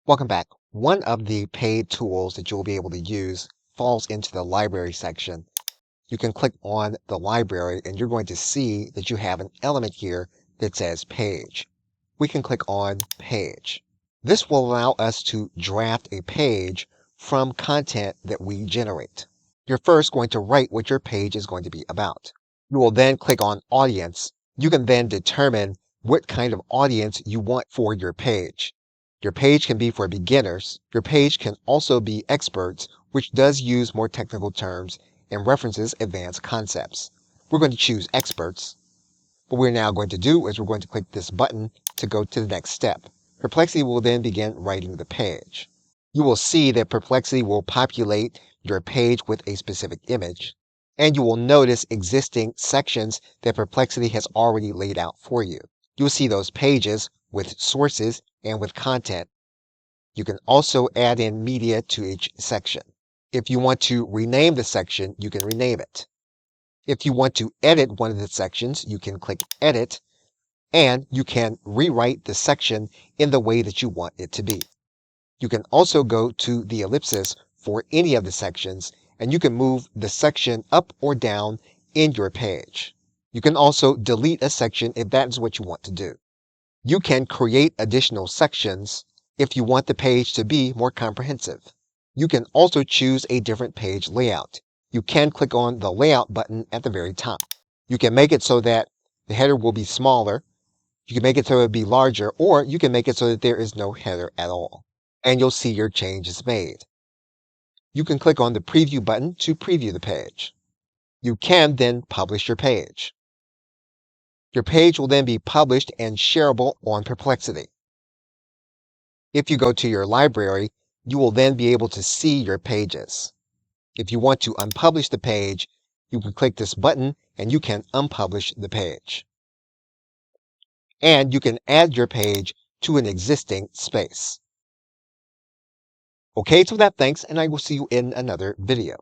Welcome back. One of the paid tools that you'll be able to use falls into the library section. You can click on the library and you're going to see that you have an element here that says page. We can click on page. This will allow us to draft a page from content that we generate. You're first going to write what your page is going to be about. You will then click on audience. You can then determine what kind of audience you want for your page. Your page can be for beginners. Your page can also be experts, which does use more technical terms and references advanced concepts. We're going to choose experts. What we're now going to do is we're going to click this button to go to the next step. Perplexity will then begin writing the page. You will see that Perplexity will populate your page with a specific image, and you will notice existing sections that Perplexity has already laid out for you. You'll see those pages with sources and with content. You can also add in media to each section. If you want to rename the section, you can rename it. If you want to edit one of the sections, you can click Edit, and you can rewrite the section in the way that you want it to be. You can also go to the ellipsis for any of the sections, and you can move the section up or down in your page. You can also delete a section if that is what you want to do. You can create additional sections if you want the page to be more comprehensive. You can also choose a different page layout. You can click on the layout button at the very top. You can make it so that the header will be smaller. You can make it so it will be larger, or you can make it so that there is no header at all. And you'll see your changes made. You can click on the preview button to preview the page. You can then publish your page. Your page will then be published and shareable on Perplexity. If you go to your library, you will then be able to see your pages. If you want to unpublish the page, you can click this button and you can unpublish the page. And you can add your page to an existing space. Okay, so thanks, and I will see you in another video.